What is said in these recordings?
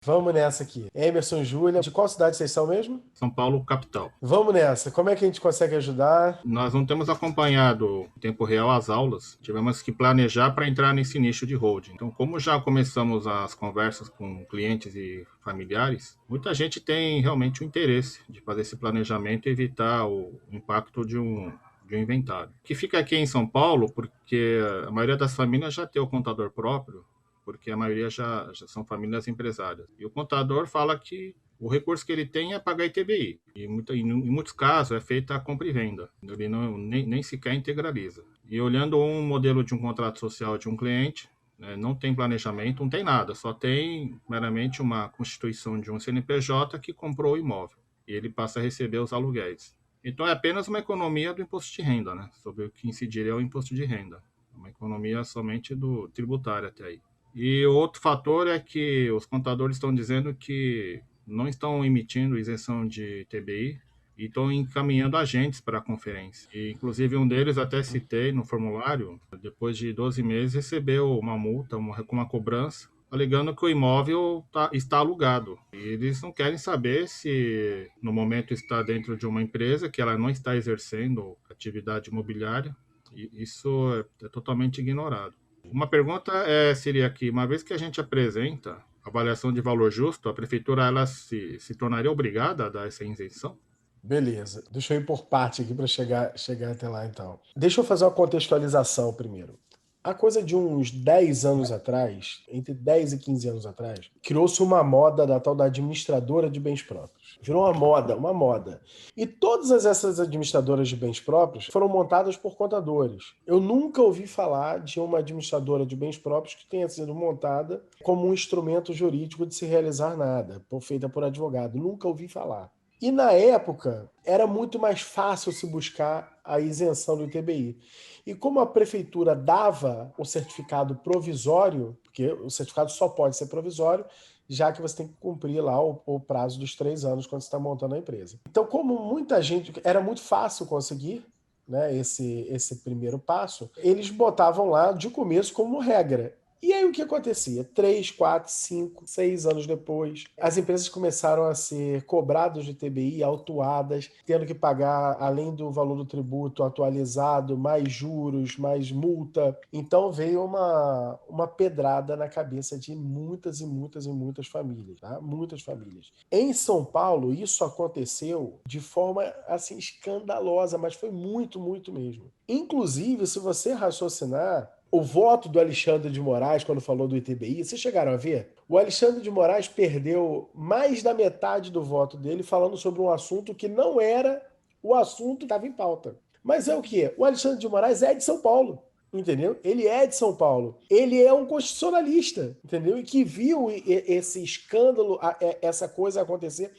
Vamos nessa aqui. Emerson, Júlia, de qual cidade vocês são mesmo? São Paulo, capital. Vamos nessa. Como é que a gente consegue ajudar? Nós não temos acompanhado em tempo real as aulas, tivemos que planejar para entrar nesse nicho de holding. Então, como já começamos as conversas com clientes e familiares, muita gente tem realmente o interesse de fazer esse planejamento e evitar o impacto de um inventário. Que fica aqui em São Paulo, porque a maioria das famílias já tem o contador próprio, porque a maioria já são famílias empresárias. E o contador fala que o recurso que ele tem é pagar ITBI. Em muitos casos é feita a compra e venda. Ele nem sequer integraliza. E olhando um modelo de um contrato social de um cliente, né, não tem planejamento, não tem nada. Só tem meramente uma constituição de um CNPJ que comprou o imóvel. E ele passa a receber os aluguéis. Então é apenas uma economia do imposto de renda, né? Sobre o que incidiria o imposto de renda. Uma economia somente do tributário até aí. E outro fator é que os contadores estão dizendo que não estão emitindo isenção de TBI e estão encaminhando agentes para a conferência. E, inclusive, um deles até citei no formulário, depois de 12 meses, recebeu uma multa, uma cobrança, alegando que o imóvel está alugado. E eles não querem saber se, no momento, está dentro de uma empresa, que ela não está exercendo atividade imobiliária. E isso é totalmente ignorado. Uma pergunta seria aqui, uma vez que a gente apresenta avaliação de valor justo, a prefeitura ela se tornaria obrigada a dar essa isenção? Beleza. Deixa eu ir por parte aqui para chegar até lá, então. Deixa eu fazer uma contextualização primeiro. Há coisa de uns 10 anos atrás, entre 10 e 15 anos atrás, criou-se uma moda da tal da administradora de bens próprios. Virou uma moda, uma moda. E todas essas administradoras de bens próprios foram montadas por contadores. Eu nunca ouvi falar de uma administradora de bens próprios que tenha sido montada como um instrumento jurídico de se realizar nada, feita por advogado. Nunca ouvi falar. E na época era muito mais fácil se buscar a isenção do ITBI. E como a prefeitura dava o certificado provisório, porque o certificado só pode ser provisório, já que você tem que cumprir lá o prazo dos 3 anos quando você está montando a empresa. Então, como muita gente, era muito fácil conseguir, né, esse primeiro passo, eles botavam lá de começo como regra. E aí o que acontecia? 3, 4, 5, 6 anos depois, as empresas começaram a ser cobradas de TBI, autuadas, tendo que pagar, além do valor do tributo atualizado, mais juros, mais multa. Então veio uma pedrada na cabeça de muitas e muitas e muitas famílias, tá? Muitas famílias. Em São Paulo, isso aconteceu de forma assim escandalosa, mas foi muito, muito mesmo. Inclusive, se você raciocinar, o voto do Alexandre de Moraes, quando falou do ITBI, vocês chegaram a ver? O Alexandre de Moraes perdeu mais da metade do voto dele falando sobre um assunto que não era o assunto que estava em pauta. Mas é o quê? O Alexandre de Moraes é de São Paulo. Entendeu? Ele é de São Paulo. Ele é um constitucionalista, entendeu? E que viu esse escândalo, essa coisa acontecer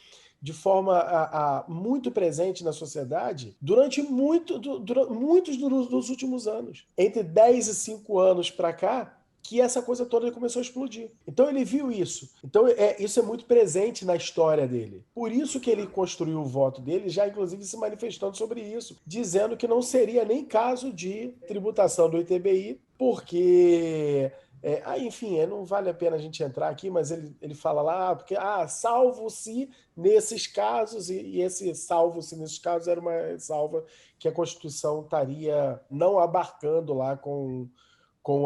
de forma muito presente na sociedade durante muitos dos últimos anos. Entre 10 e 5 anos para cá, que essa coisa toda começou a explodir. Então ele viu isso. Então isso é muito presente na história dele. Por isso que ele construiu o voto dele, já inclusive se manifestando sobre isso, dizendo que não seria nem caso de tributação do ITBI, porque enfim, não vale a pena a gente entrar aqui, mas ele fala lá, porque salvo-se nesses casos, e esse salvo-se nesses casos era uma salva que a Constituição estaria não abarcando lá com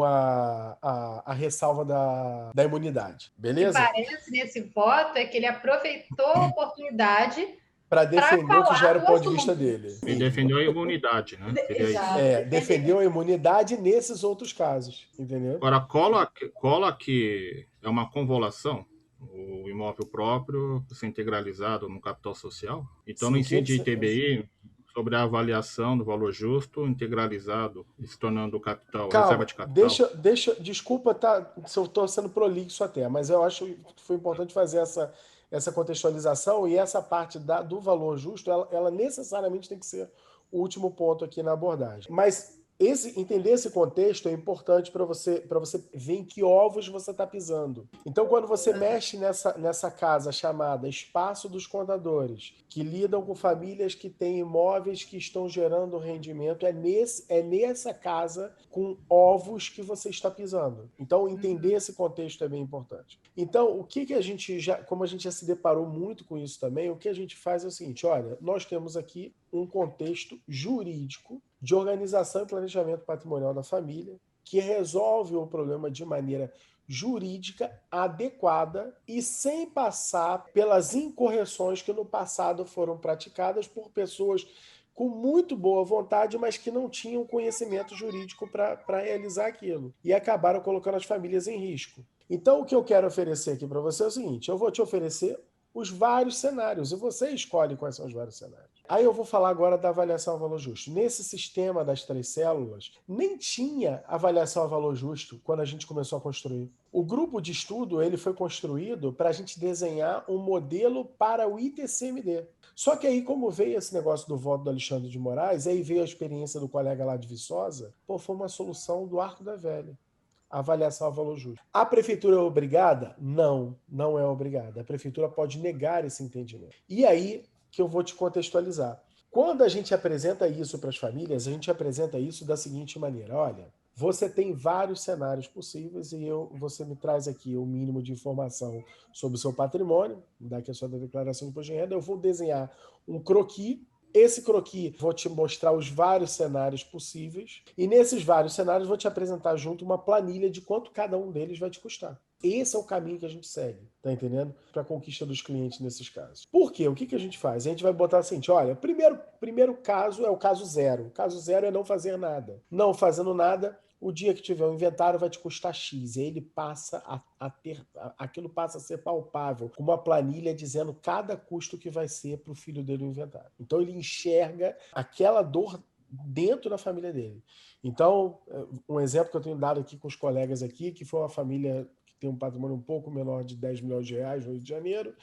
a ressalva da imunidade. Que Beleza? parece nesse voto é que ele aproveitou a oportunidade Para para defender o que já falar era o do ponto de vista assunto. dele. Ele defendeu a imunidade, né? Seria isso. Exato. Defendeu a imunidade nesses outros casos, entendeu? Agora, cola que é uma convolução, o imóvel próprio ser integralizado no capital social. Então, não Sim, incide ITBI sobre a avaliação do valor justo integralizado, se tornando capital, reserva calma, de capital. desculpa se eu estou sendo prolixo até, mas eu acho que foi importante fazer essa contextualização e essa parte do valor justo, ela necessariamente tem que ser o último ponto aqui na abordagem. Mas Entender esse contexto é importante para você ver em que ovos você está pisando. Então, quando você mexe nessa casa chamada Espaço dos Contadores, que lidam com famílias que têm imóveis que estão gerando rendimento, é nessa casa com ovos que você está pisando. Então, entender esse contexto é bem importante. Então, o que a gente como a gente já se deparou muito com isso também, o que a gente faz é o seguinte: olha, nós temos aqui um contexto jurídico de organização e planejamento patrimonial da família, que resolve o problema de maneira jurídica adequada e sem passar pelas incorreções que no passado foram praticadas por pessoas com muito boa vontade, mas que não tinham conhecimento jurídico para realizar aquilo. E acabaram colocando as famílias em risco. Então, o que eu quero oferecer aqui para você é o seguinte: eu vou te oferecer os vários cenários e você escolhe quais são os vários cenários. Aí eu vou falar agora da avaliação a valor justo. Nesse sistema das 3 células, nem tinha avaliação a valor justo quando a gente começou a construir. O grupo de estudo ele foi construído para a gente desenhar um modelo para o ITCMD. Só que aí, como veio esse negócio do voto do Alexandre de Moraes, aí veio a experiência do colega lá de Viçosa, foi uma solução do Arco da Velha. Avaliação a valor justo. A prefeitura é obrigada? Não, não é obrigada. A prefeitura pode negar esse entendimento. E aí que eu vou te contextualizar. Quando a gente apresenta isso para as famílias, a gente apresenta isso da seguinte maneira: olha, você tem vários cenários possíveis e você me traz aqui o mínimo de informação sobre o seu patrimônio, da questão da declaração de imposto de renda, eu vou desenhar um croquis. Esse croquis vou te mostrar os vários cenários possíveis e nesses vários cenários vou te apresentar junto uma planilha de quanto cada um deles vai te custar. Esse é o caminho que a gente segue, tá entendendo? Para a conquista dos clientes nesses casos. Por quê? O que a gente faz? A gente vai botar assim, olha, primeiro caso é o caso zero. O caso zero é não fazer nada. Não fazendo nada, o dia que tiver um inventário vai te custar X. E aí ele passa aquilo passa a ser palpável, com uma planilha dizendo cada custo que vai ser para o filho dele o inventário. Então ele enxerga aquela dor dentro da família dele. Então, um exemplo que eu tenho dado aqui com os colegas aqui, que foi uma família que tem um patrimônio um pouco menor de 10 milhões de reais no Rio de Janeiro,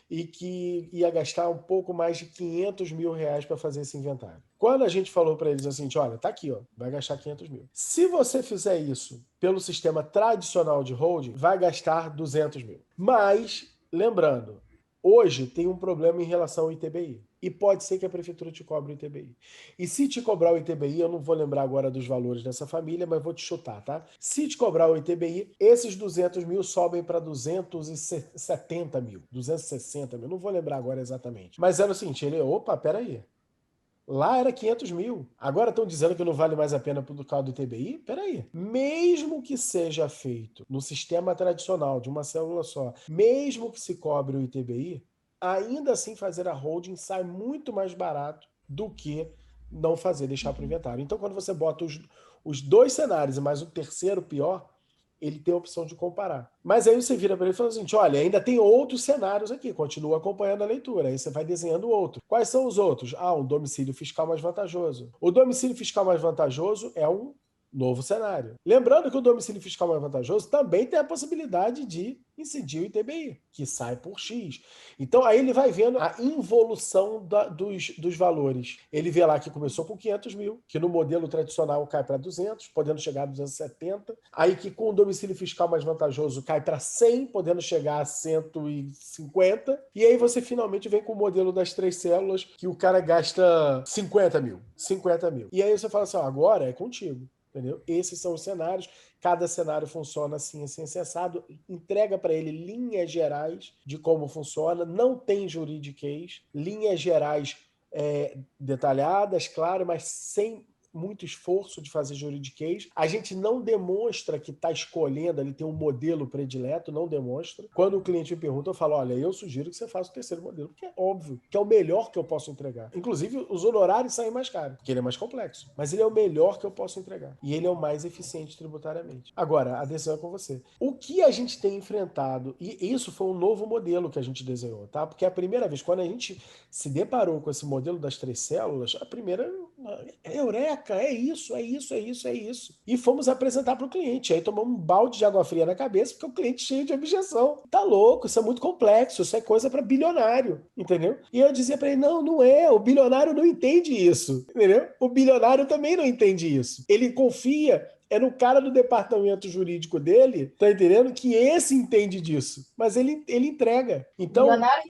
e que ia gastar um pouco mais de 500 mil reais para fazer esse inventário. Quando a gente falou para eles assim, olha, tá aqui, ó, vai gastar 500 mil. Se você fizer isso pelo sistema tradicional de holding, vai gastar 200 mil. Mas, lembrando, hoje tem um problema em relação ao ITBI. E pode ser que a prefeitura te cobre o ITBI. E se te cobrar o ITBI, eu não vou lembrar agora dos valores dessa família, mas vou te chutar, tá? Se te cobrar o ITBI, esses 200 mil sobem para 270 mil, 260 mil, não vou lembrar agora exatamente. Mas era o seguinte, peraí. Lá era 500 mil. Agora estão dizendo que não vale mais a pena por causa do ITBI? Peraí. Mesmo que seja feito no sistema tradicional de uma célula só, mesmo que se cobre o ITBI, ainda assim fazer a holding sai muito mais barato do que não fazer, deixar para o inventário. Então, quando você bota os 2 cenários e mais o terceiro pior, ele tem a opção de comparar. Mas aí você vira para ele e fala assim, olha, ainda tem outros cenários aqui, continua acompanhando a leitura, aí você vai desenhando outro. Quais são os outros? Um domicílio fiscal mais vantajoso. O domicílio fiscal mais vantajoso é um novo cenário. Lembrando que o domicílio fiscal mais vantajoso também tem a possibilidade de incidir o ITBI, que sai por X. Então, aí ele vai vendo a involução dos valores. Ele vê lá que começou com 500 mil, que no modelo tradicional cai para 200, podendo chegar a 270. Aí que com o domicílio fiscal mais vantajoso cai para 100, podendo chegar a 150. E aí você finalmente vem com o modelo das 3 células, que o cara gasta 50 mil. E aí você fala assim, agora é contigo. Entendeu? Esses são os cenários, cada cenário funciona assim assado, entrega para ele linhas gerais de como funciona, não tem juridiquês, linhas gerais detalhadas, claro, mas sem muito esforço de fazer juridiquês. A gente não demonstra que está escolhendo ali, tem um modelo predileto, não demonstra. Quando o cliente me pergunta, eu falo, olha, eu sugiro que você faça o terceiro modelo, porque é óbvio que é o melhor que eu posso entregar. Inclusive, os honorários saem mais caros, porque ele é mais complexo. Mas ele é o melhor que eu posso entregar. E ele é o mais eficiente tributariamente. Agora, a decisão é com você. O que a gente tem enfrentado, e isso foi um novo modelo que a gente desenhou, tá? Porque a primeira vez, quando a gente se deparou com esse modelo das 3 células, a primeira Eureka, é isso, é isso, é isso, é isso. E fomos apresentar para o cliente. Aí tomamos um balde de água fria na cabeça, porque o cliente cheio de objeção. Tá louco, isso é muito complexo, isso é coisa para bilionário, entendeu? E eu dizia para ele, não, não é, o bilionário não entende isso, entendeu? O bilionário também não entende isso. Ele confia no cara do departamento jurídico dele, tá entendendo? Que esse entende disso. Mas ele entrega. Então, o bilionário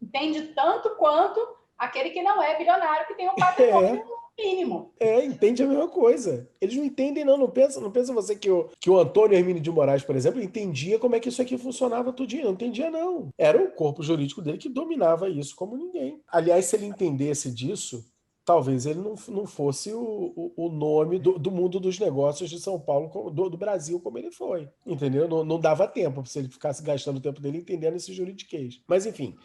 entende tanto quanto aquele que não é bilionário, que tem um patrimônio mínimo. Entende a mesma coisa. Eles não entendem, não. Não pensa você que o Antônio Hermínio de Moraes, por exemplo, entendia como é que isso aqui funcionava tudinho. Não entendia, não. Era o corpo jurídico dele que dominava isso como ninguém. Aliás, se ele entendesse disso, talvez ele não fosse o nome do mundo dos negócios de São Paulo, do Brasil, como ele foi. Entendeu? Não dava tempo se ele ficasse gastando o tempo dele entendendo esse juridiquês. Mas, enfim.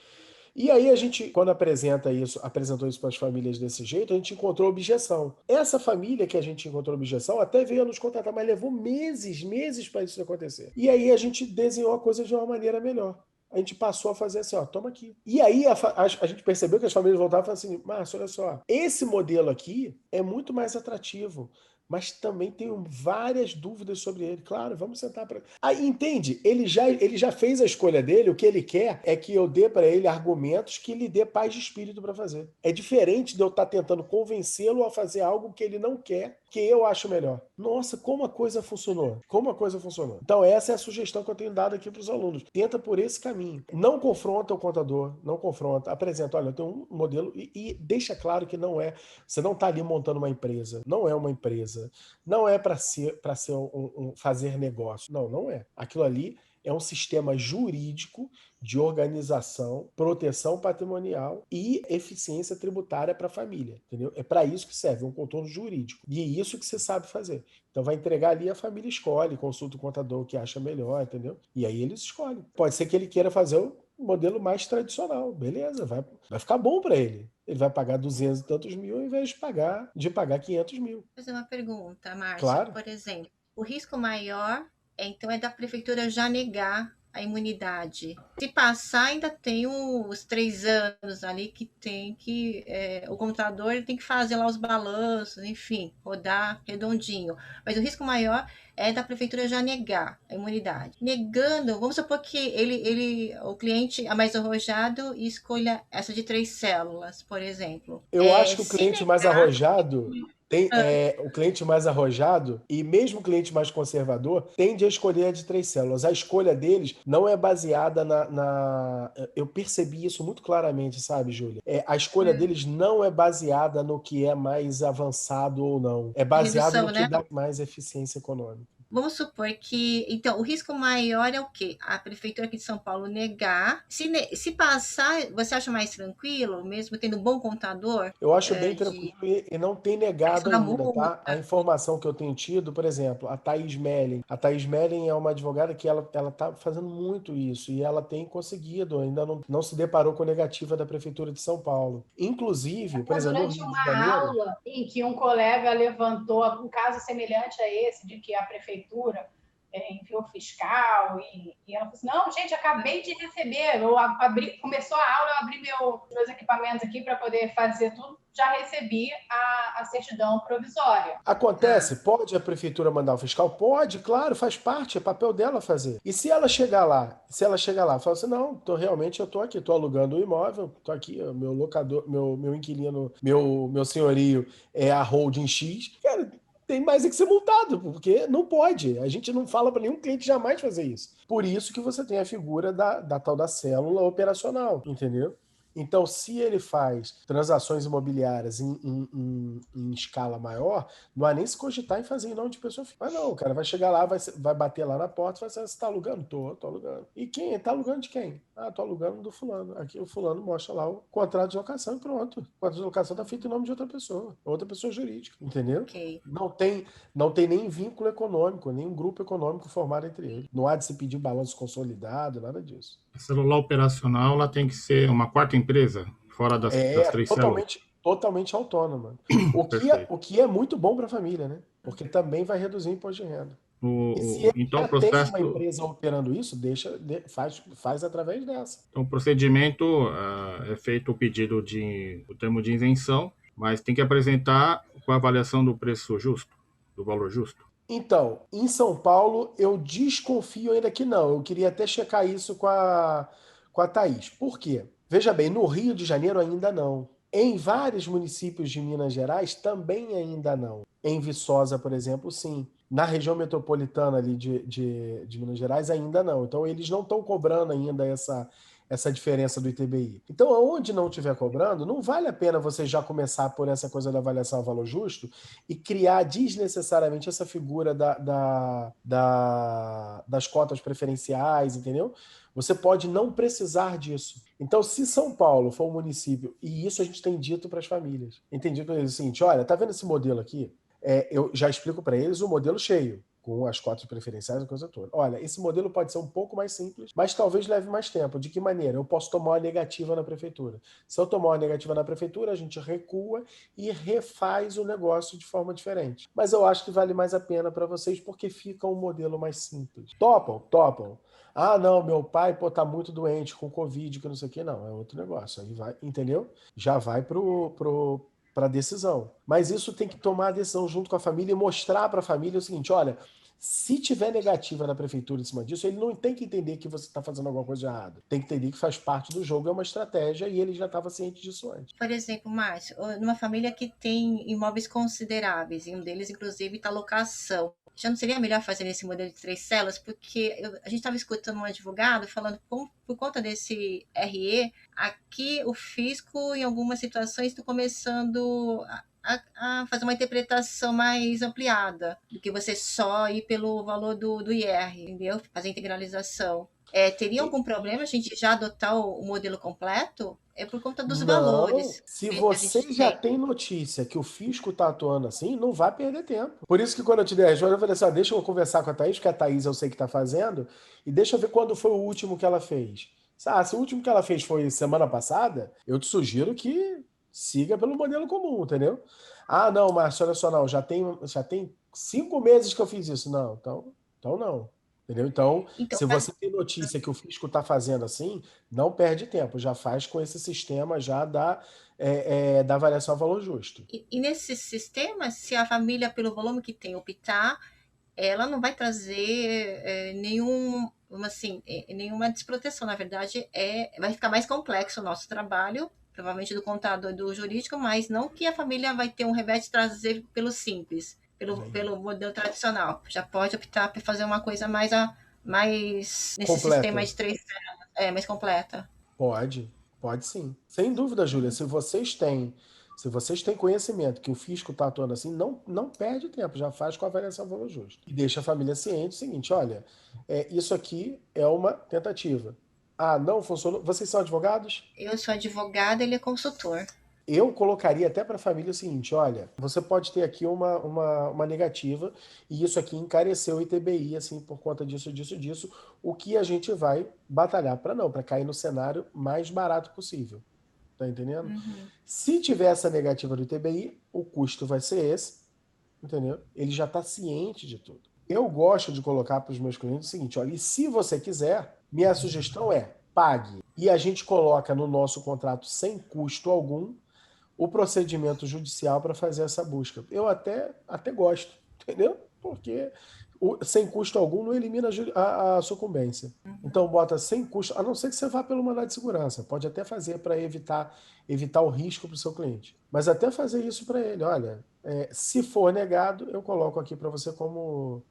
E aí a gente, quando apresentou isso para as famílias desse jeito, a gente encontrou objeção. Essa família que a gente encontrou objeção até veio nos contratar, mas levou meses para isso acontecer. E aí a gente desenhou a coisa de uma maneira melhor. A gente passou a fazer assim, ó, toma aqui. E aí a gente percebeu que as famílias voltavam e falavam assim, Márcio, olha só, esse modelo aqui é muito mais atrativo, mas também tenho várias dúvidas sobre ele. Claro, vamos sentar para... Aí, entende? Ele já fez a escolha dele, o que ele quer é que eu dê para ele argumentos que lhe dê paz de espírito para fazer. É diferente de eu estar tentando convencê-lo a fazer algo que ele não quer, que eu acho melhor. Nossa, como a coisa funcionou. Como a coisa funcionou. Então, essa é a sugestão que eu tenho dado aqui para os alunos. Tenta por esse caminho. Não confronta o contador, não confronta. Apresenta, olha, eu tenho um modelo e deixa claro que não é... Você não está ali montando uma empresa. Não é uma empresa. Não é para ser fazer negócio. Não é. Aquilo ali é um sistema jurídico de organização, proteção patrimonial e eficiência tributária para a família, entendeu? É para isso que serve, um contorno jurídico. E é isso que você sabe fazer. Então vai entregar ali, a família escolhe, consulta o contador que acha melhor, entendeu? E aí eles escolhem. Pode ser que ele queira fazer o modelo mais tradicional, beleza, vai ficar bom para ele. Ele vai pagar 200 e tantos mil ao invés de pagar 500 mil. Vou fazer uma pergunta, Márcia. Claro. Por exemplo, o risco maior então é da prefeitura já negar a imunidade. Se passar, ainda tem os 3 anos ali que tem que... o contador ele tem que fazer lá os balanços, enfim, rodar redondinho. Mas o risco maior é da prefeitura já negar a imunidade. Negando, vamos supor que o cliente é mais arrojado e escolha essa de 3 células, por exemplo. Eu acho que o cliente mais arrojado... o cliente mais arrojado e mesmo o cliente mais conservador tende a escolher a de 3 células. A escolha deles não é baseada eu percebi isso muito claramente, sabe, Júlia? A escolha deles não é baseada no que é mais avançado ou não. É baseado no que dá mais eficiência econômica. Vamos supor que, então, o risco maior é o quê? A prefeitura aqui de São Paulo negar. Se passar, você acha mais tranquilo, mesmo tendo um bom contador? Eu acho bem tranquilo e não tem negado ainda, tá? A informação que eu tenho tido, por exemplo, a Thaís Melling. A Thaís Melling é uma advogada que ela tá fazendo muito isso e ela tem conseguido, ainda não se deparou com a negativa da prefeitura de São Paulo. Inclusive, por exemplo, durante uma aula em que um colega levantou um caso semelhante a esse, de que a prefeitura enviou fiscal e ela falou assim, não, gente, acabei de receber, começou a aula, eu abri meus equipamentos aqui para poder fazer tudo, já recebi a certidão provisória. Acontece? Pode a prefeitura mandar o fiscal? Pode, claro, faz parte, é papel dela fazer. E se ela chegar lá e falar assim, não, realmente eu tô aqui, tô alugando o imóvel, tô aqui, meu locador, meu inquilino, meu senhorio é a holding X, cara, tem mais é que ser multado, porque não pode. A gente não fala para nenhum cliente jamais fazer isso. Por isso que você tem a figura da tal da célula operacional, entendeu? Então, se ele faz transações imobiliárias em escala maior, não há nem se cogitar em fazer em nome de pessoa física. Mas não, o cara vai chegar lá, vai bater lá na porta e vai dizer, você está alugando? Tô alugando. E quem? Está alugando de quem? Ah, tô alugando do fulano. Aqui o fulano mostra lá o contrato de locação e pronto. O contrato de locação está feito em nome de outra pessoa jurídica, entendeu? Okay. Não tem nem vínculo econômico, nem um grupo econômico formado entre eles. Não há de se pedir balanço consolidado, nada disso. A célula operacional ela tem que ser uma quarta empresa, fora das 3 células. Totalmente autônoma. O que é muito bom para a família, né? Porque também vai reduzir o imposto de renda. Então, o processo... tem uma empresa operando isso, faz através dessa. Então, o procedimento é feito o termo de isenção, mas tem que apresentar com a avaliação do preço justo, do valor justo. Então, em São Paulo, eu desconfio ainda que não. Eu queria até checar isso com a Thaís. Por quê? Veja bem, no Rio de Janeiro ainda não. Em vários municípios de Minas Gerais também ainda não. Em Viçosa, por exemplo, sim. Na região metropolitana ali de Minas Gerais ainda não. Então, eles não estão cobrando ainda essa diferença do ITBI. Então, onde não estiver cobrando, não vale a pena você já começar por essa coisa da avaliação ao valor justo e criar desnecessariamente essa figura das cotas preferenciais, entendeu? Você pode não precisar disso. Então, se São Paulo for um município, e isso a gente tem dito para as famílias, entendi para eles o seguinte: olha, tá vendo esse modelo aqui? Eu já explico para eles o modelo cheio, com as cotas preferenciais e a coisa toda. Olha, esse modelo pode ser um pouco mais simples, mas talvez leve mais tempo. De que maneira? Eu posso tomar uma negativa na prefeitura. Se eu tomar uma negativa na prefeitura, a gente recua e refaz o negócio de forma diferente. Mas eu acho que vale mais a pena para vocês porque fica um modelo mais simples. Topam? Topam. Ah, não, meu pai, tá muito doente com Covid, que não sei o que, não. É outro negócio. Aí vai, entendeu? Já vai para a decisão. Mas isso tem que tomar a decisão junto com a família e mostrar para a família o seguinte: olha, se tiver negativa na prefeitura em cima disso, ele não tem que entender que você está fazendo alguma coisa de errado. Tem que entender que faz parte do jogo, é uma estratégia e ele já estava ciente disso antes. Por exemplo, Márcio, numa família que tem imóveis consideráveis, e um deles, inclusive, está locação. Já não seria melhor fazer esse modelo de 3 células? Porque a gente estava escutando um advogado falando por conta desse RE, aqui o fisco, em algumas situações, está começando a fazer uma interpretação mais ampliada do que você só ir pelo valor do IR, entendeu? Fazer integralização. Teria algum problema a gente já adotar o modelo completo? É por conta dos valores. Se você já tem notícia que o fisco está atuando assim, não vai perder tempo. Por isso que quando eu te dei a resposta, eu falei assim: deixa eu conversar com a Thaís, porque a Thaís eu sei que está fazendo, e deixa eu ver quando foi o último que ela fez. Se o último que ela fez foi semana passada, eu te sugiro que siga pelo modelo comum, entendeu? Ah, não, Márcio, olha só, não, já tem 5 meses que eu fiz isso. Não, então não. Entendeu? Então, se você tem notícia que o fisco está fazendo assim, não perde tempo, já faz com esse sistema já da avaliação ao valor justo. E nesse sistema, se a família, pelo volume que tem, optar, ela não vai trazer nenhuma desproteção. Na verdade, vai ficar mais complexo o nosso trabalho, provavelmente do contador e do jurídico, mas não que a família vai ter um revés de trazer pelo simples. Pelo modelo tradicional. Já pode optar por fazer uma coisa mais nesse completa. Sistema de 3 células, mais completa. Pode sim. Sem dúvida, Júlia. Se vocês têm conhecimento que o fisco está atuando assim, não perde tempo, já faz com a avaliação valor justo. E deixa a família ciente o seguinte: olha, isso aqui é uma tentativa. Ah, não funcionou. Vocês são advogados? Eu sou advogada, ele é consultor. Eu colocaria até para a família o seguinte: olha, você pode ter aqui uma negativa e isso aqui encareceu o ITBI, assim, por conta disso. O que a gente vai batalhar para cair no cenário mais barato possível. Tá entendendo? Uhum. Se tiver essa negativa do ITBI, o custo vai ser esse, entendeu? Ele já está ciente de tudo. Eu gosto de colocar para os meus clientes o seguinte: olha, e se você quiser, minha sugestão é pague. E a gente coloca no nosso contrato sem custo algum o procedimento judicial para fazer essa busca. Eu até gosto, entendeu? Porque sem custo algum não elimina a sucumbência. Então bota sem custo, a não ser que você vá pelo mandado de segurança. Pode até fazer para evitar o risco para o seu cliente. Mas até fazer isso para ele. Olha, se for negado, eu coloco aqui para você como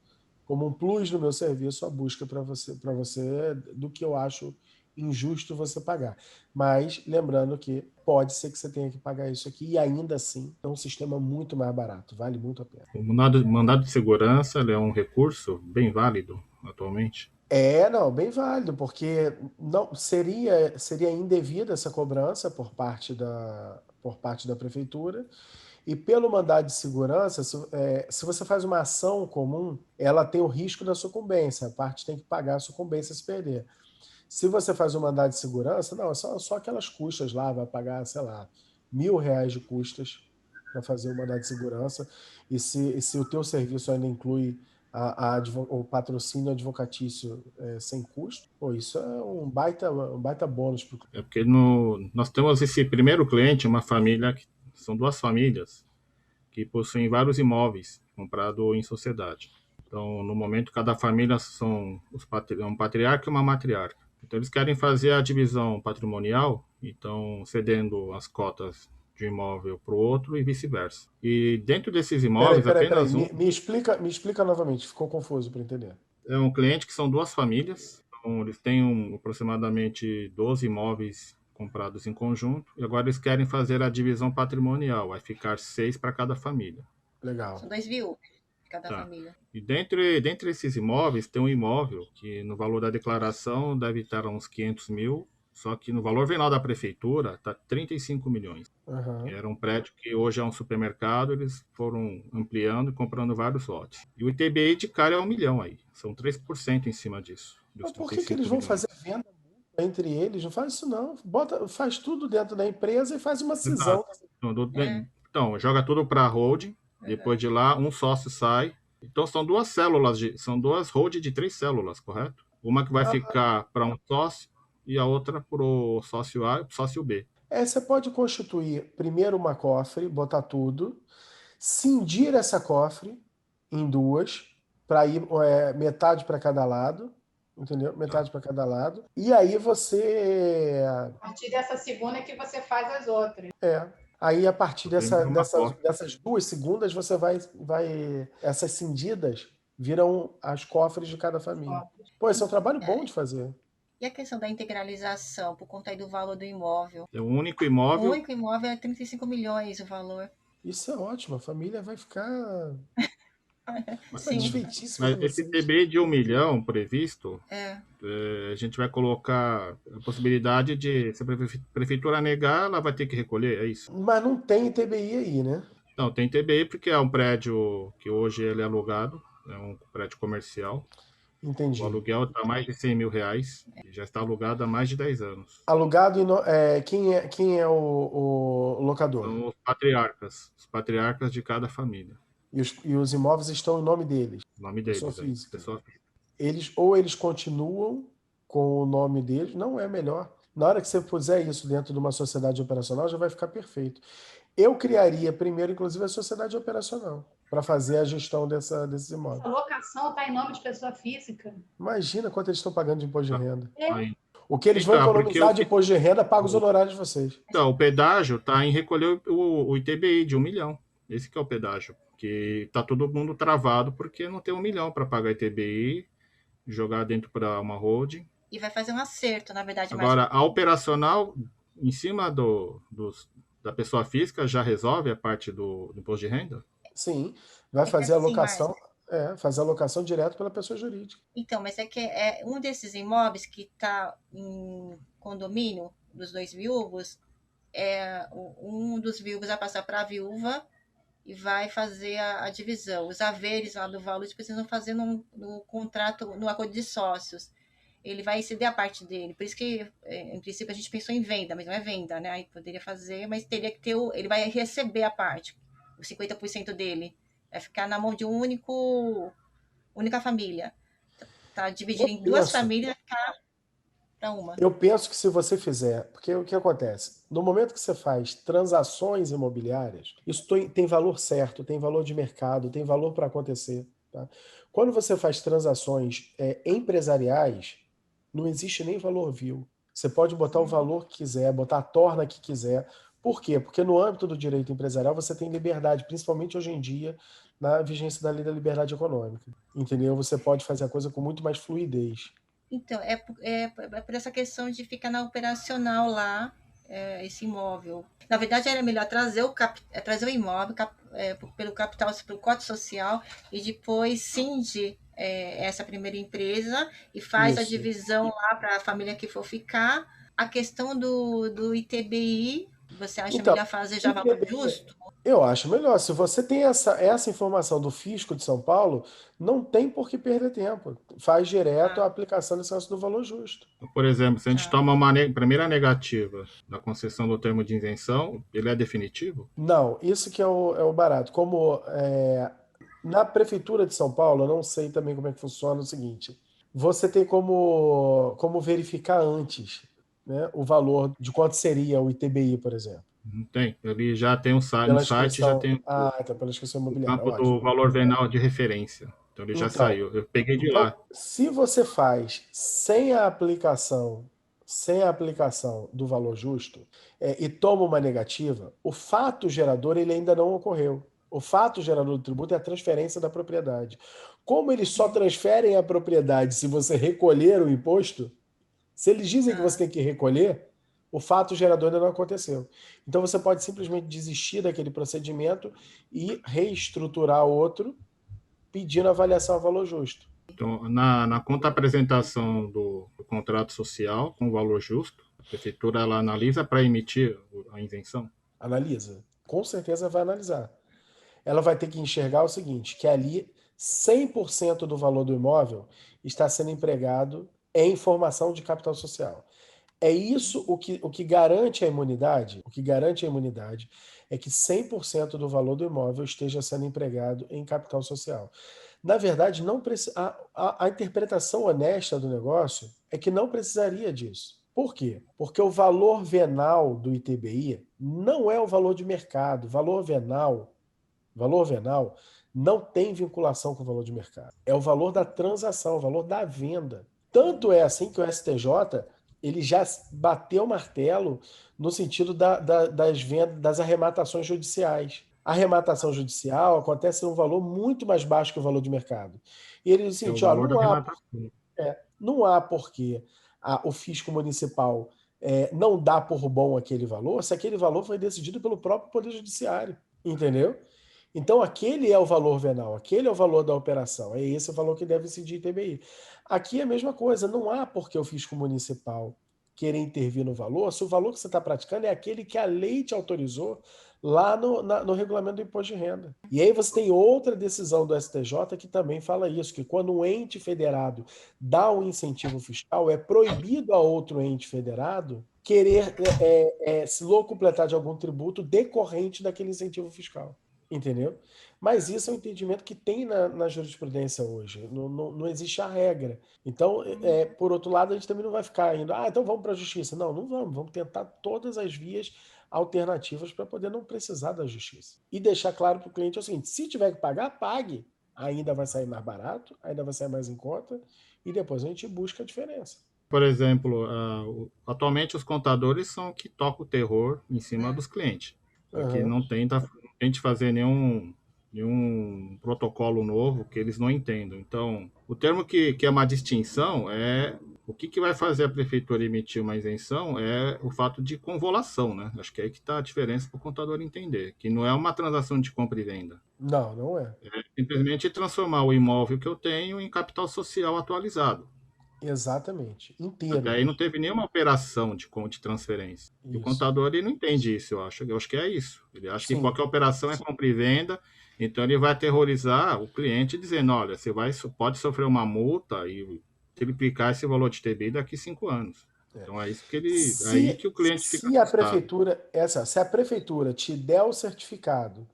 um plus no meu serviço a busca para você do que eu acho injusto você pagar. Mas lembrando que pode ser que você tenha que pagar isso aqui e ainda assim é um sistema muito mais barato, vale muito a pena. O mandado de segurança é um recurso bem válido atualmente? Não, bem válido, porque não seria indevida essa cobrança por parte da prefeitura. E pelo mandado de segurança, se você faz uma ação comum, ela tem o risco da sucumbência, a parte tem que pagar a sucumbência se perder. Se você faz um mandado de segurança, não, é só aquelas custas lá, vai pagar, sei lá, R$1.000 de custas para fazer o mandado de segurança. E se o teu serviço ainda inclui o patrocínio advocatício sem custo, isso é um baita bônus. Porque nós temos esse primeiro cliente, uma família que são duas famílias que possuem vários imóveis comprados em sociedade. Então, no momento, cada família são um patriarca e uma matriarca. Então, eles querem fazer a divisão patrimonial, então cedendo as cotas de um imóvel para o outro e vice-versa. E dentro desses imóveis, Peraí. apenas um Me explica novamente, ficou confuso para entender. é um cliente que são duas famílias. Então, eles têm aproximadamente 12 imóveis comprados em conjunto e agora eles querem fazer a divisão patrimonial. Vai ficar 6 para cada família. Legal. São 2 viúvas de cada Tá. família. E dentre esses imóveis, tem um imóvel que no valor da declaração deve estar uns 500 mil, só que no valor venal da prefeitura está 35 milhões. Uhum. Era um prédio que hoje é um supermercado, eles foram ampliando e comprando vários lotes. E o ITBI de cara é 1 milhão aí, são 3% em cima disso. Mas por que eles vão fazer venda entre eles? Não faz isso não. Faz tudo dentro da empresa e faz uma cisão. Então, joga tudo para a holding, depois de lá um sócio sai. Então são duas células, são duas holding de 3 células, correto? Uma que vai ficar para um sócio e a outra para o sócio A e para o sócio B. Você pode constituir primeiro uma cofre, botar tudo, cindir essa cofre em duas, para ir metade para cada lado, entendeu? Metade para cada lado. E aí você... A partir dessa segunda é que você faz as outras. Aí, a partir dessas duas segundas, você vai... Essas cindidas viram as cofres de cada família. Pô, esse é um trabalho bom de fazer. E a questão da integralização, por conta aí do valor do imóvel? É um único imóvel. O único imóvel é 35 milhões o valor. Isso é ótimo, a família vai ficar... Sim. Mas esse TB de 1 milhão previsto, a gente vai colocar a possibilidade de, se a prefeitura negar, ela vai ter que recolher, é isso? Mas não tem TBI aí, né? Não, tem TBI porque é um prédio que hoje ele é alugado, é um prédio comercial. Entendi. O aluguel está mais de 100 mil reais e já está alugado há mais de 10 anos. Alugado, quem é o locador? São os patriarcas de cada família. E os imóveis estão em nome deles? O nome deles. Pessoa física. Pessoa física. Eles continuam com o nome deles, não é melhor. Na hora que você puser isso dentro de uma sociedade operacional, já vai ficar perfeito. Eu criaria primeiro, inclusive, a sociedade operacional para fazer a gestão desses imóveis. A locação está em nome de pessoa física. Imagina quanto eles estão pagando de imposto de renda. Aí. O que eles vão economizar de imposto de renda, paga os honorários de vocês. Então, o pedágio está em recolher o ITBI de 1 milhão. Esse que é o pedágio. Que está todo mundo travado porque não tem 1 milhão para pagar ITBI, jogar dentro para uma holding. E vai fazer um acerto, na verdade. Agora, a operacional, em cima da pessoa física, já resolve a parte do imposto de renda? Sim, vai fazer a alocação. Fazer a alocação direto pela pessoa jurídica. Então, mas é que é um desses imóveis que está em condomínio dos 2 viúvos, um dos viúvos vai passar para a viúva e vai fazer a divisão. Os haveres lá do valor precisam fazer no contrato, no acordo de sócios. Ele vai ceder a parte dele. Por isso que, em princípio, a gente pensou em venda, mas não é venda, né? Aí poderia fazer, mas teria que ter ele vai receber a parte, os 50% dele. Vai ficar na mão de única família. Tá dividido em 2 famílias, vai ficar para uma. Eu penso que se você fizer, porque o que acontece? No momento que você faz transações imobiliárias, isso tem valor certo, tem valor de mercado, tem valor para acontecer. Tá? Quando você faz transações empresariais, não existe nem valor vil. Você pode botar o valor que quiser, botar a torna que quiser. Por quê? Porque no âmbito do direito empresarial você tem liberdade, principalmente hoje em dia, na vigência da lei da liberdade econômica. Entendeu? Você pode fazer a coisa com muito mais fluidez. Então, é por essa questão de ficar na operacional lá, esse imóvel. Na verdade, era melhor trazer o imóvel pelo capital, pelo código social, e depois cinde essa primeira empresa e faz a divisão lá para a família que for ficar. A questão do ITBI, você acha melhor fazer já valor justo? Eu acho melhor. Se você tem essa informação do Fisco de São Paulo, não tem por que perder tempo. Faz direto a aplicação desse lance do valor justo. Por exemplo, se a gente toma uma primeira negativa da concessão do termo de isenção, ele é definitivo? Não, isso que é o barato. Como na Prefeitura de São Paulo, eu não sei também como é que funciona o seguinte. Você tem como verificar antes, né, o valor de quanto seria o ITBI, por exemplo. Não tem. Ele já tem um site, no Pela site já inscrição. tem Ah, então pela inscrição o imobiliária, campo do ótimo. valor venal de referência. Então ele já Então, saiu. Eu peguei de lá. então, se você faz sem a aplicação do valor justo, e toma uma negativa, o fato gerador ele ainda não ocorreu. O fato gerador do tributo é a transferência da propriedade. Como eles só transferem a propriedade se você recolher o imposto, se eles dizem que você Ah, tem que recolher, o fato gerador ainda não aconteceu. Então você pode simplesmente desistir daquele procedimento e reestruturar outro pedindo avaliação a valor justo. Então, na conta apresentação do contrato social com valor justo, a prefeitura ela analisa para emitir a isenção. Analisa. Com certeza vai analisar. Ela vai ter que enxergar o seguinte, que ali 100% do valor do imóvel está sendo empregado em formação de capital social. É isso o que garante a imunidade. O que garante a imunidade é que 100% do valor do imóvel esteja sendo empregado em capital social. Na verdade, não a interpretação honesta do negócio é que não precisaria disso. Por quê? Porque o valor venal do ITBI não é o valor de mercado. Valor venal não tem vinculação com o valor de mercado. É o valor da transação, o valor da venda. Tanto é assim que o STJ ele já bateu o martelo no sentido das vendas, das arrematações judiciais. A arrematação judicial acontece num valor muito mais baixo que o valor de mercado. E ele diz o Que é o seguinte: ó, valor da não há, arrematação. não há porquê o fisco municipal não dá por bom aquele valor se aquele valor foi decidido pelo próprio Poder Judiciário. Entendeu? Então, aquele é o valor venal, aquele é o valor da operação, é esse o valor que deve incidir ITBI. Aqui é a mesma coisa, não há por que o fisco municipal querer intervir no valor, se o valor que você está praticando é aquele que a lei te autorizou lá no regulamento do imposto de renda. E aí você tem outra decisão do STJ que também fala isso, que quando um ente federado dá um incentivo fiscal, é proibido a outro ente federado querer se locupletar de algum tributo decorrente daquele incentivo fiscal. Entendeu? Mas isso é um entendimento que tem na jurisprudência hoje. Não existe a regra. Então, por outro lado, a gente também não vai ficar indo, então vamos para a justiça. Não, não vamos. Vamos tentar todas as vias alternativas para poder não precisar da justiça. E deixar claro para o cliente o seguinte: se tiver que pagar, pague. Ainda vai sair mais barato, ainda vai sair mais em conta, e depois a gente busca a diferença. Por exemplo, atualmente os contadores são que tocam o terror em cima dos clientes. Para que Uhum. não tente fazer nenhum protocolo novo que eles não entendam. Então, o termo que é uma distinção é o que vai fazer a prefeitura emitir uma isenção é o fato de convolução, né? Acho que é aí que está a diferença para o contador entender, que não é uma transação de compra e venda. Não, não é. É simplesmente transformar o imóvel que eu tenho em capital social atualizado. Exatamente. Até Inteiro. aí não teve nenhuma operação de transferência. E o Isso. contador ele não entende isso, eu acho. Eu acho que é isso. Ele acha que Sim. qualquer operação é compra e venda, então ele vai aterrorizar o cliente dizendo, olha, pode sofrer uma multa e triplicar esse valor de TBI daqui 5 anos. Então é isso aí Se, que o cliente fica se a assustado. prefeitura, se a prefeitura te der o certificado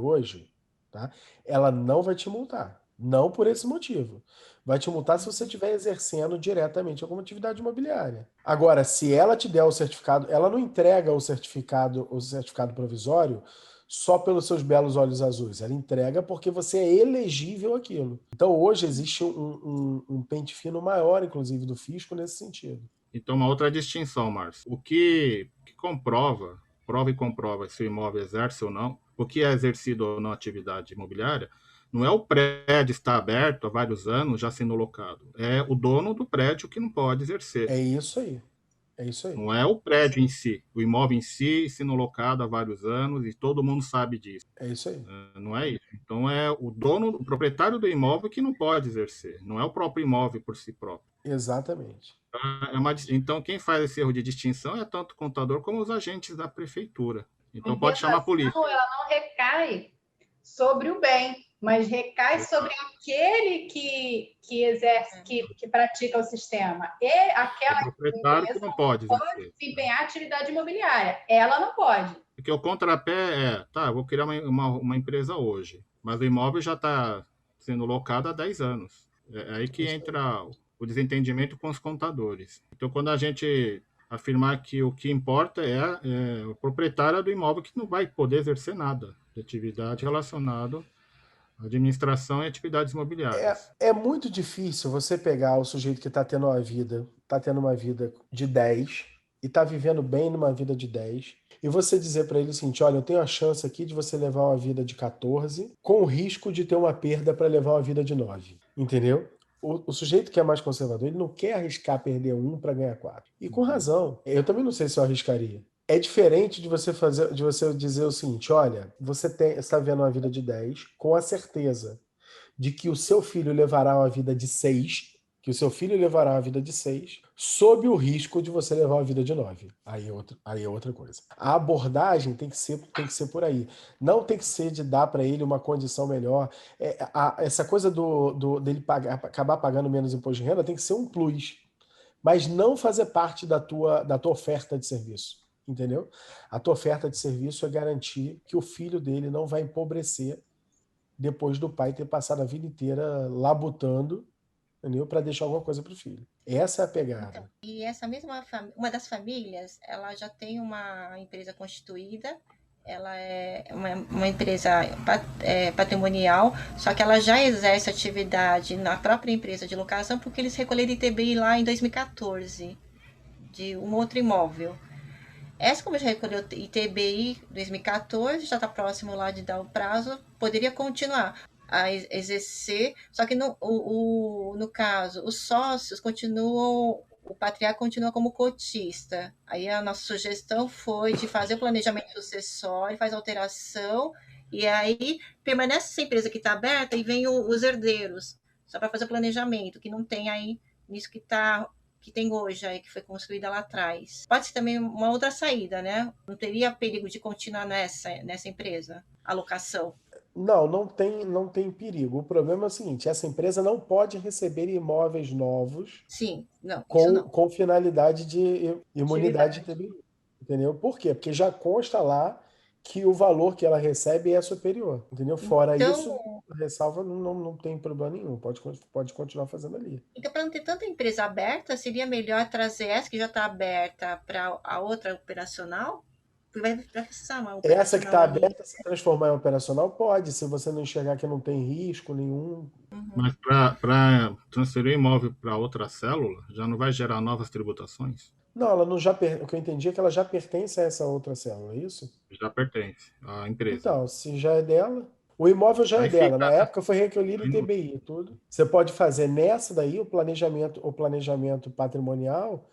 hoje, tá? Ela não vai te multar. Não por esse motivo. Vai te multar se você estiver exercendo diretamente alguma atividade imobiliária. Agora, se ela te der o certificado, ela não entrega o certificado provisório só pelos seus belos olhos azuis. Ela entrega porque você é elegível àquilo. Então, hoje existe um pente fino maior, inclusive, do fisco nesse sentido. Então, uma outra distinção, Márcio. O que prova e comprova se o imóvel exerce ou não, o que é exercido ou não atividade imobiliária, não é o prédio estar aberto há vários anos já sendo locado. É o dono do prédio que não pode exercer. É isso aí. É isso aí. Não é o prédio em si, o imóvel em si sendo locado há vários anos e todo mundo sabe disso. É isso aí. Não é isso. Então é o dono, o proprietário do imóvel que não pode exercer. Não é o próprio imóvel por si próprio. Exatamente. Então, quem faz esse erro de distinção é tanto o contador como os agentes da prefeitura. A Então, pode chamar a polícia. ela não recai sobre o bem, mas recai sobre aquele que exerce, que pratica o sistema. E aquela O proprietário que não pode exercer. desempenhar atividade imobiliária. Ela não pode. Porque o contrapé eu vou criar uma empresa hoje, mas o imóvel já está sendo locado há 10 anos. É aí que entra o desentendimento com os contadores. Então, quando a gente afirmar que o que importa é o proprietário do imóvel que não vai poder exercer nada de atividade relacionada à administração e atividades imobiliárias. É muito difícil você pegar o sujeito que está tendo uma vida de 10 e está vivendo bem numa vida de 10 e você dizer para ele o seguinte: olha, eu tenho a chance aqui de você levar uma vida de 14 com o risco de ter uma perda para levar uma vida de 9. Entendeu? O sujeito que é mais conservador, ele não quer arriscar perder um para ganhar 4. E com razão. Eu também não sei se eu arriscaria. É diferente de você dizer o seguinte: olha, você está vendo uma vida de 10 com a certeza de que o seu filho levará uma vida de 6, que o seu filho levará uma vida de 6, sob o risco de você levar uma vida de 9. Aí é outra coisa. A abordagem tem que ser por aí. Não tem que ser de dar para ele uma condição melhor. Essa coisa dele acabar pagando menos imposto de renda tem que ser um plus, mas não fazer parte da tua oferta de serviço. Entendeu? A tua oferta de serviço é garantir que o filho dele não vai empobrecer depois do pai ter passado a vida inteira labutando, entendeu? Para deixar alguma coisa para o filho. Essa é a pegada. Então, e essa mesma uma das famílias, ela já tem uma empresa constituída, ela é uma empresa patrimonial, só que ela já exerce atividade na própria empresa de locação, porque eles recolheram ITBI lá em 2014, de um outro imóvel. Essa, como já recolheu ITBI 2014, já está próximo lá de dar o prazo, poderia continuar a exercer, só que no caso, os sócios continuam, o patriarca continua como cotista. Aí a nossa sugestão foi de fazer o planejamento sucessório, faz alteração, e aí permanece essa empresa que está aberta e vem os herdeiros, só para fazer o planejamento, que não tem aí nisso que tem hoje aí, que foi construída lá atrás. Pode ser também uma outra saída, né? Não teria perigo de continuar nessa empresa, a locação. Não tem perigo. O problema é o seguinte: essa empresa não pode receber imóveis novos. Sim, não, isso não. Com finalidade de imunidade de TBI. Entendeu? Por quê? Porque já consta lá que o valor que ela recebe é superior. Entendeu? Fora Então, isso, a ressalva não tem problema nenhum. Pode continuar fazendo ali. Então, para não ter tanta empresa aberta, seria melhor trazer essa que já está aberta para a outra operacional? Porque vai precisar uma operacional. Essa que está aberta, se transformar em operacional, pode, se você não enxergar que não tem risco nenhum. Mas para transferir o imóvel para outra célula, já não vai gerar novas tributações? Não, ela não já o que eu entendi é que ela já pertence a essa outra célula, é isso? Já pertence à empresa. Então, se já é dela, o imóvel já é dela. Na época foi recolhido ITBI, tudo. Você pode fazer nessa daí o planejamento patrimonial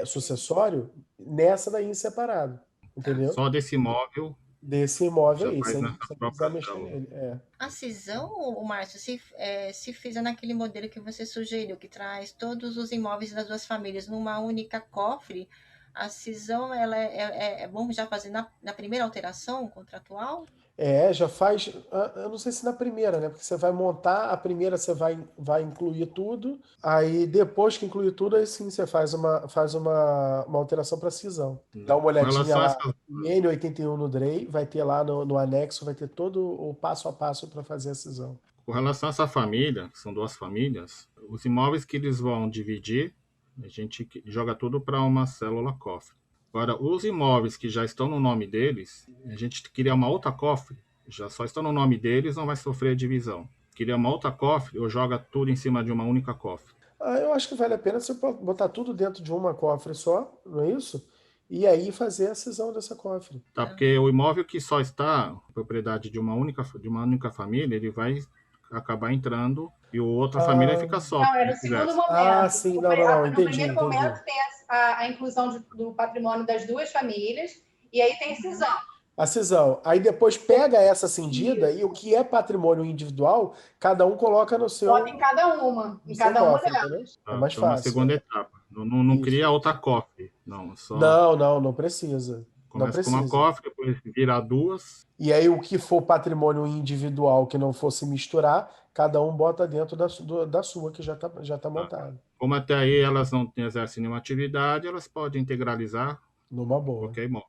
sucessório, nessa daí em separado. Entendeu? Só desse imóvel. Desse imóvel já aí, faz sem nessa precisar própria mexer célula. nele. A cisão, o Márcio, se fizer naquele modelo que você sugeriu, que traz todos os imóveis das duas famílias numa única cofre, a cisão ela é bom já fazer na primeira alteração contratual? Já faz. Eu não sei se na primeira, né? Porque você vai montar, a primeira você vai incluir tudo, aí depois que incluir tudo, aí sim você faz uma alteração para cisão. Dá uma olhadinha lá em N81 no DREI, vai ter lá no anexo, vai ter todo o passo a passo para fazer a cisão. Com relação a essa família, que são duas famílias, os imóveis que eles vão dividir, a gente joga tudo para uma célula cofre. Agora, os imóveis que já estão no nome deles, a gente cria uma outra cofre, já só estão no nome deles, não vai sofrer divisão. Cria uma outra cofre ou joga tudo em cima de uma única cofre? Eu acho que vale a pena você botar tudo dentro de uma cofre só, não é isso? E aí fazer a cisão dessa cofre. Tá, porque o imóvel que só está propriedade de uma única família, ele vai acabar entrando e a outra família fica só. Não, era o segundo momento. Sim, não, entendi. No primeiro momento tem a inclusão do patrimônio das duas famílias e aí tem cisão. A cisão. Aí depois pega essa cindida e o que é patrimônio individual, cada um coloca no seu. Bota em cada uma. Em cada uma delas. É mais então, fácil. Na segunda etapa. Não cria outra cofre. Não, só... não precisa. Começa com uma cofre, depois vira duas. E aí o que for patrimônio individual que não fosse misturar, cada um bota dentro da sua, que já tá montada. Como até aí elas não exercem nenhuma atividade, elas podem integralizar numa boa. qualquer imóvel.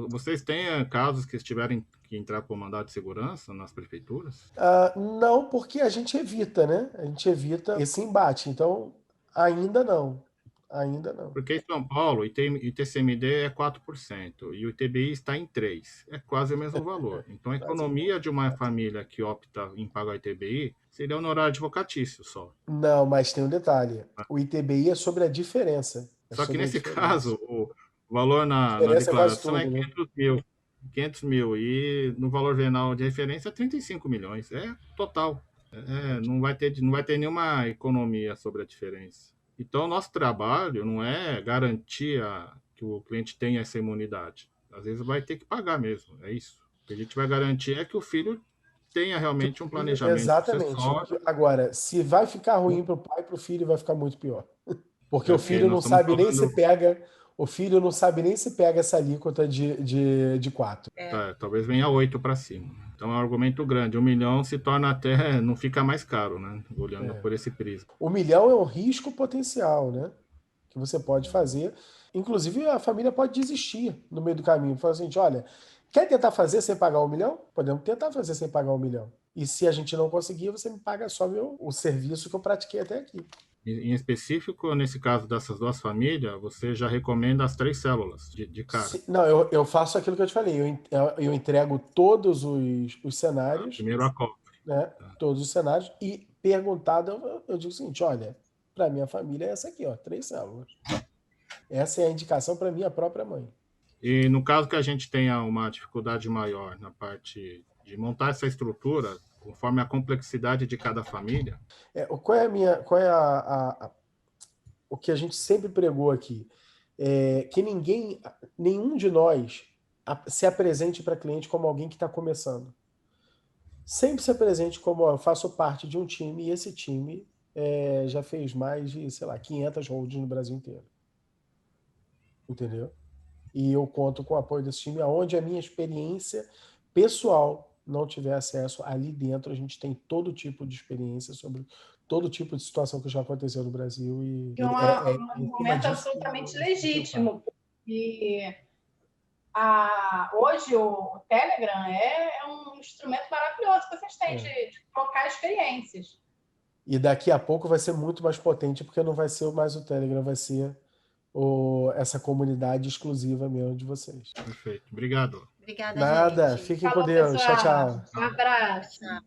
Vocês têm casos que tiverem que entrar com mandado de segurança nas prefeituras? Não, porque a gente evita, né? A gente evita esse embate. Então, ainda não. Ainda não. Porque em São Paulo, o ITCMD é 4% e o ITBI está em 3%. É quase o mesmo valor. Então, a economia de uma família que opta em pagar o ITBI seria honorário advocatício só. Não, mas tem um detalhe. O ITBI é sobre a diferença. É Só que sobre a nesse diferença. caso, o valor A na diferença é quase declaração é tudo, né? 500 mil. 500 mil. E no valor venal de referência é 35 milhões. É total. Não vai ter nenhuma economia sobre a diferença. Então, o nosso trabalho não é garantir que o cliente tenha essa imunidade. Às vezes vai ter que pagar mesmo, é isso. O que a gente vai garantir é que o filho tenha realmente um planejamento Exatamente. sucessório, Agora, se vai ficar ruim para o pai, para o filho vai ficar muito pior. Porque o porque filho nós não estamos sabe nem se falando, pega, o filho não sabe nem se pega essa alíquota de 4. talvez venha 8 para cima. Então é um argumento grande. 1 milhão se torna até, não fica mais caro, né? Olhando por esse prisma. 1 milhão é um risco potencial, né? Que você pode fazer. Inclusive, a família pode desistir no meio do caminho. Falar assim, olha, quer tentar fazer sem pagar 1 milhão? Podemos tentar fazer sem pagar 1 milhão. E se a gente não conseguir, você me paga só o serviço que eu pratiquei até aqui. Em específico, nesse caso dessas duas famílias, você já recomenda as 3 células de cara. Não, eu faço aquilo que eu te falei. Eu entrego todos os cenários, Primeiro a cofre. né? Todos os cenários. E perguntado, eu digo o seguinte: olha, para minha família é essa aqui, ó, 3 células. Essa é a indicação para minha própria mãe. E no caso que a gente tenha uma dificuldade maior na parte de montar essa estrutura, conforme a complexidade de cada família. O que a gente sempre pregou aqui é que nenhum de nós se apresente para cliente como alguém que está começando. Sempre se apresente como, ó, eu faço parte de um time e esse time já fez mais de, sei lá, 500 holdings no Brasil inteiro. Entendeu? E eu conto com o apoio desse time, aonde a minha experiência pessoal não tiver acesso. Ali dentro a gente tem todo tipo de experiência sobre todo tipo de situação que já aconteceu no Brasil. E um argumento absolutamente legítimo. E hoje o Telegram é um instrumento maravilhoso que vocês têm de trocar experiências. E daqui a pouco vai ser muito mais potente, porque não vai ser mais o Telegram, vai ser essa comunidade exclusiva mesmo de vocês. Perfeito. Obrigado. Obrigada, Nada, gente. fiquem com Deus. Pessoal. Tchau, tchau. Um abraço. Tchau.